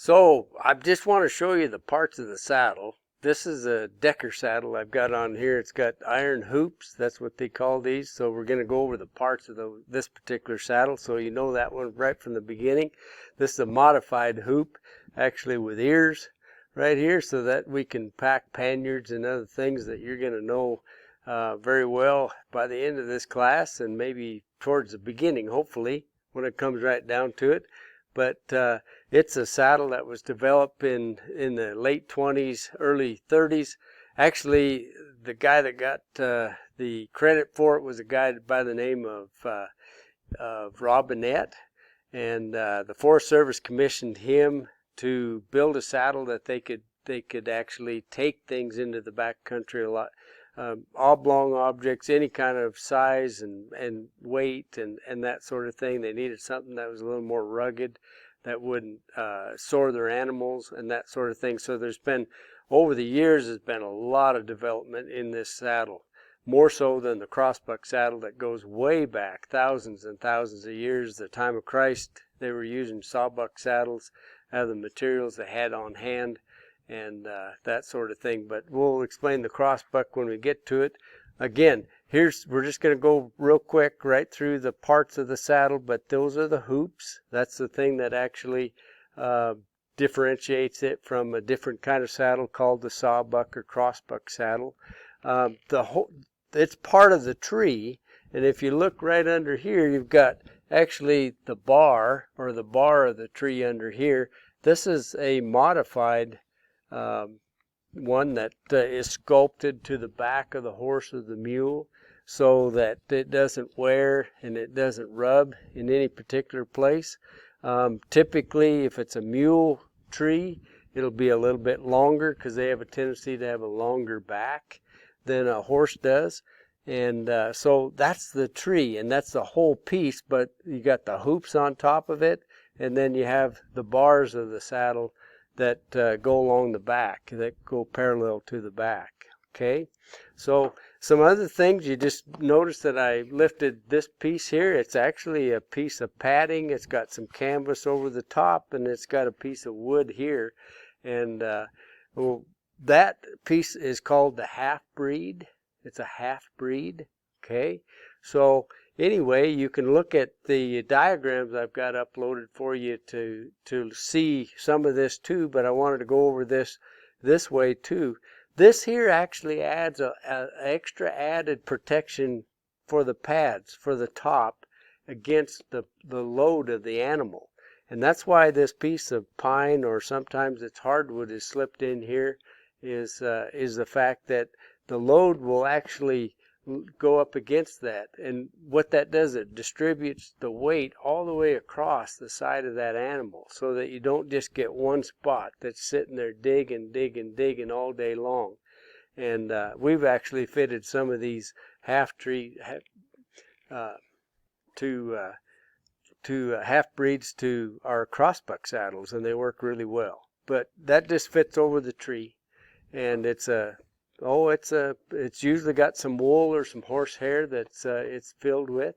So I just want to show you the parts of the saddle. This is a Decker saddle I've got on here. It's got iron hoops. That's what they call these. So we're going to go over the parts of this particular saddle so you know that one right from the beginning. This is a modified hoop, actually with ears right here, so that we can pack panniers and other things that you're going to know very well by the end of this class, and maybe towards the beginning, hopefully, when it comes right down to it. But it's a saddle that was developed in the late 20s, early 30s. Actually, the guy that got the credit for it was a guy by the name of Robinette, and the Forest Service commissioned him to build a saddle that they could actually take things into the back country a lot. Oblong objects, any kind of size and weight and that sort of thing. They needed something that was a little more rugged, that wouldn't sore their animals and that sort of thing. So there's been, over the years, there's been a lot of development in this saddle, more so than the crossbuck saddle that goes way back, thousands and thousands of years. The time of Christ, they were using sawbuck saddles out of the materials they had on hand, and that sort of thing. But we'll explain the crossbuck when we get to it. Again, we're just going to go real quick right through the parts of the saddle, but those are the hoops. That's the thing that actually differentiates it from a different kind of saddle called the sawbuck or crossbuck saddle. It's part of the tree, and if you look right under here, you've got actually the bar, or the bar of the tree under here. This is a modified one that is sculpted to the back of the horse or the mule, so that it doesn't wear and it doesn't rub in any particular place. Typically, if it's a mule tree, it'll be a little bit longer because they have a tendency to have a longer back than a horse does. And so that's the tree, and that's the whole piece, but you got the hoops on top of it, and then you have the bars of the saddle that go along the back, that go parallel to the back. Okay, so some other things, you just notice that I lifted this piece here. It's actually a piece of padding. It's got some canvas over the top, and it's got a piece of wood here. And well, that piece is called the half-breed. It's a half-breed. Okay, so anyway, you can look at the diagrams I've got uploaded for you to see some of this too, but I wanted to go over this way too. This here actually adds a extra added protection for the pads, for the top, against the load of the animal. And that's why this piece of pine, or sometimes it's hardwood, is slipped in here, is the fact that the load will actually go up against that, and what that does, it distributes the weight all the way across the side of that animal, so that you don't just get one spot that's sitting there digging all day long. And we've actually fitted some of these half-breeds to our crossbuck saddles, and they work really well. But that just fits over the tree, and it's usually got some wool or some horsehair that's it's filled with,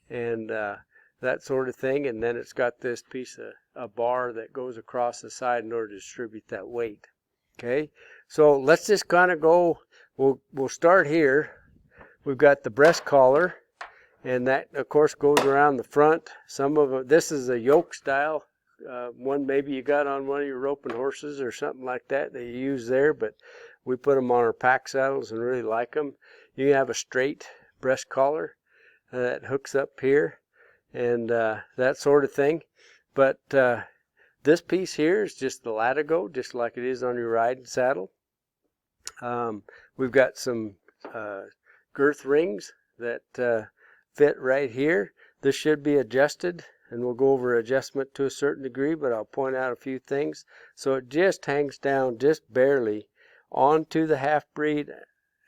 and that sort of thing. And then it's got this piece of a bar that goes across the side in order to distribute that weight. Okay, so let's just kind of go. We'll start here. We've got the breast collar, and that of course goes around the front. Some of it, this is a yoke style one, maybe you got on one of your roping horses or something like that you use there, but we put them on our pack saddles and really like them. You have a straight breast collar that hooks up here, and that sort of thing. But this piece here is just the latigo, just like it is on your riding saddle. We've got some girth rings that fit right here. This should be adjusted, and we'll go over adjustment to a certain degree, but I'll point out a few things. So it just hangs down just barely onto the half-breed,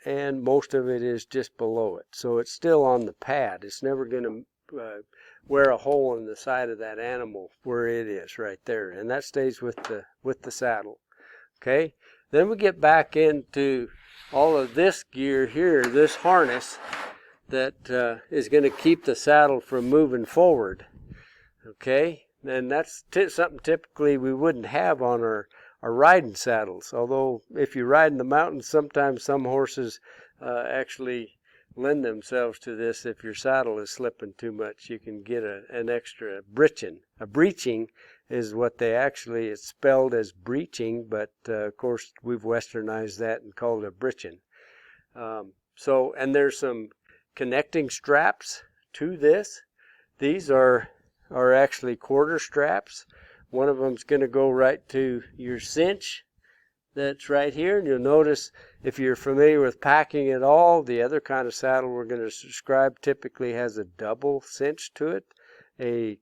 and most of it is just below it. So it's still on the pad. It's never going to wear a hole in the side of that animal where it is right there, and that stays with the saddle. Okay, then we get back into all of this gear here, this harness that is going to keep the saddle from moving forward. Okay, And that's something typically we wouldn't have on our riding saddles. Although if you ride in the mountains, sometimes some horses actually lend themselves to this. If your saddle is slipping too much, you can get an extra breeching. A breeching is what they actually, it's spelled as breeching, but of course we've westernized that and called it a breeching. And there's some connecting straps to this. These are actually quarter straps. One of them's going to go right to your cinch that's right here. And you'll notice, if you're familiar with packing at all, the other kind of saddle we're going to describe typically has a double cinch to it. A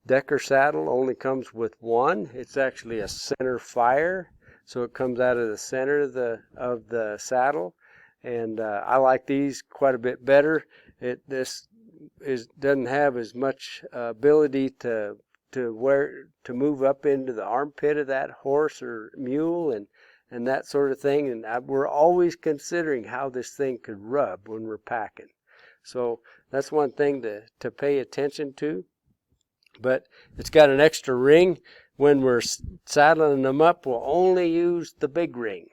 Decker saddle only comes with one. It's actually a center fire, so it comes out of the center of the saddle. And I like these quite a bit better. This doesn't have as much ability to move up into the armpit of that horse or mule and that sort of thing. And we're always considering how this thing could rub when we're packing. So that's one thing to pay attention to. But it's got an extra ring. When we're saddling them up, we'll only use the big ring.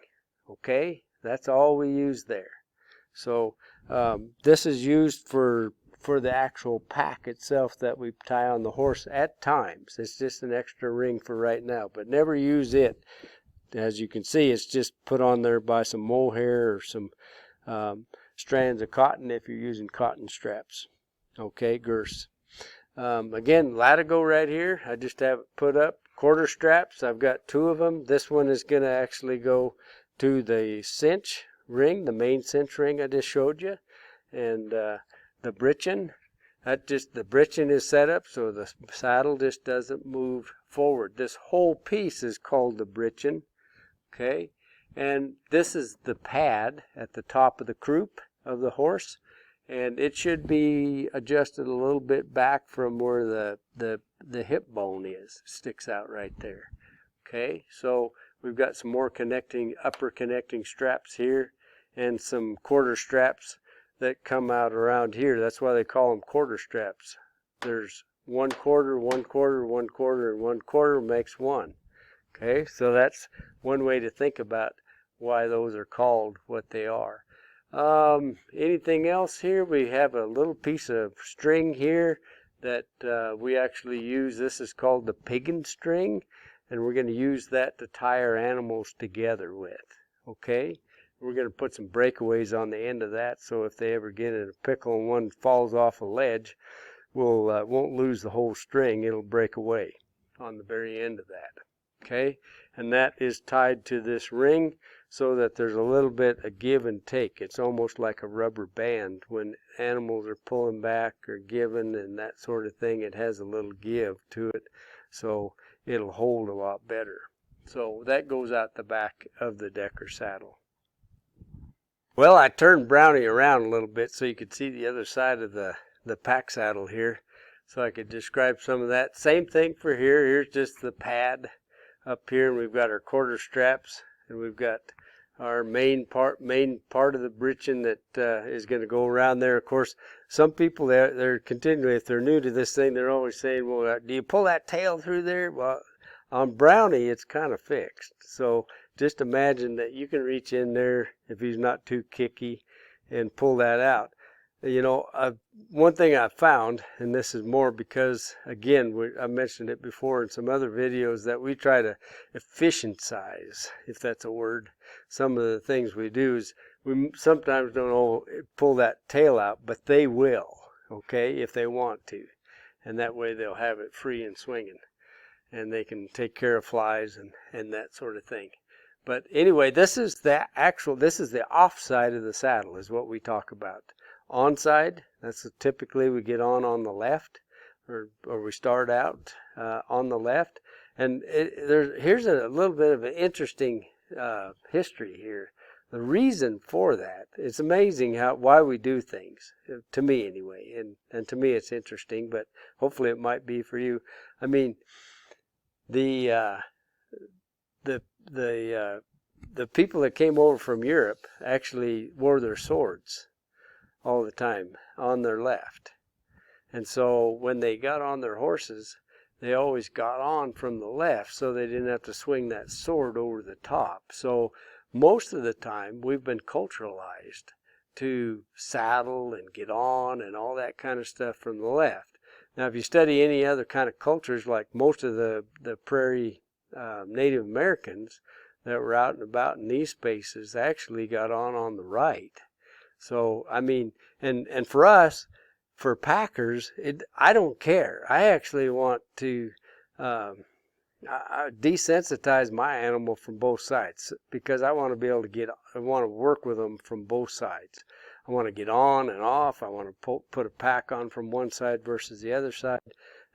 Okay? That's all we use there. So this is used for the actual pack itself that we tie on the horse at times. It's just an extra ring for right now, but never use it. As you can see, it's just put on there by some mohair or some strands of cotton if you're using cotton straps. Okay, girths. Again, latigo right here. I just have it put up. Quarter straps. I've got two of them. This one is going to actually go to the cinch ring, the main cinch ring I just showed you, and the breeching. The breeching is set up so the saddle just doesn't move forward. This whole piece is called the breeching. Okay, and this is the pad at the top of the croup of the horse, and it should be adjusted a little bit back from where the hip bone sticks out right there. Okay, so we've got some more upper connecting straps here, and some quarter straps that come out around here. That's why they call them quarter straps. There's 1 quarter, 1 quarter, 1 quarter, and 1 quarter makes one. Okay, so that's one way to think about why those are called what they are. Anything else here? We have a little piece of string here that we actually use. This is called the piggin string, and we're going to use that to tie our animals together with. Okay, we're going to put some breakaways on the end of that, so if they ever get in a pickle and one falls off a ledge, won't lose the whole string. It'll break away on the very end of that. Okay, and that is tied to this ring so that there's a little bit of give and take. It's almost like a rubber band. When animals are pulling back or giving and that sort of thing, it has a little give to it, so it'll hold a lot better. So that goes out the back of the Decker saddle. Well, I turned Brownie around a little bit so you could see the other side of the pack saddle here, so I could describe some of that. Same thing for here. Here's just the pad up here, and we've got our quarter straps, and we've got our main part of the breeching that is going to go around there. Of course, some people, they're continually, if they're new to this thing, they're always saying, well, do you pull that tail through there? Well, on Brownie, it's kind of fixed. So just imagine that you can reach in there if he's not too kicky and pull that out. You know, one thing I found, and this is more because, again, I mentioned it before in some other videos, that we try to efficientize, if that's a word, some of the things we do. Is we sometimes don't pull that tail out, but they will, okay, if they want to. And that way they'll have it free and swinging, and they can take care of flies and that sort of thing. But anyway, this is the off side of the saddle is what we talk about. On side, that's typically we get on the left, or we start out on the left. And here's a little bit of an interesting history here. The reason for that, it's amazing why we do things, to me anyway, and to me it's interesting, but hopefully it might be for you. I mean, the people that came over from Europe actually wore their swords all the time on their left. And so when they got on their horses, they always got on from the left, so they didn't have to swing that sword over the top. So most of the time we've been culturalized to saddle and get on and all that kind of stuff from the left. Now, if you study any other kind of cultures, like most of the prairie Native Americans that were out and about in these spaces actually got on the right. So, I mean, and for us, for packers, I don't care. I actually want to I desensitize my animal from both sides, because I want to be able to I want to work with them from both sides. I want to get on and off. I want to put a pack on from one side versus the other side,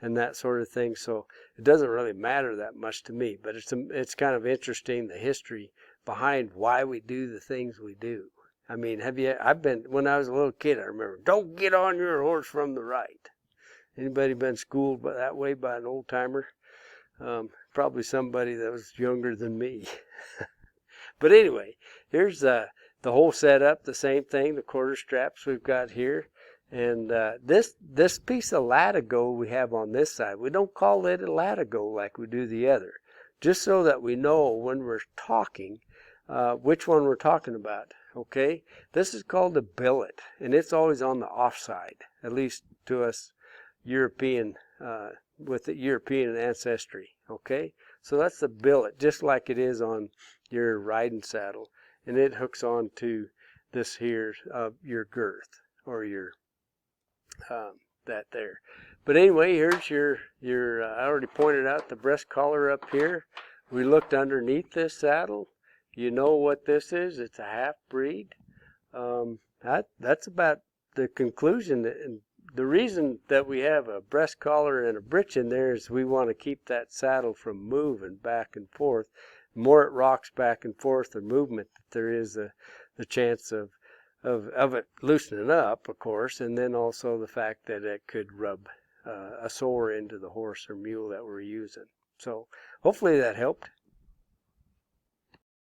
and that sort of thing. So it doesn't really matter that much to me, but it's kind of interesting, the history behind why we do the things we do. I mean, when I was a little kid, I remember, don't get on your horse from the right. Anybody been schooled that way by an old timer? Probably somebody that was younger than me. But anyway, here's the whole setup, the same thing, the quarter straps we've got here. And this piece of latigo we have on this side, we don't call it a latigo like we do the other, just so that we know when we're talking which one we're talking about. Okay, this is called a billet, and it's always on the off side, at least to us European, with the European ancestry. Okay, so that's the billet, just like it is on your riding saddle, and it hooks on to this here, your girth, or your that there. But anyway, here's your I already pointed out the breast collar up here. We looked underneath this saddle. You know what this is? It's a half-breed. That's about the conclusion. And the reason that we have a breast collar and a breech in there is we want to keep that saddle from moving back and forth. The more it rocks back and forth, the movement, there is the chance of it loosening up, of course, and then also the fact that it could rub a sore into the horse or mule that we're using. So hopefully that helped.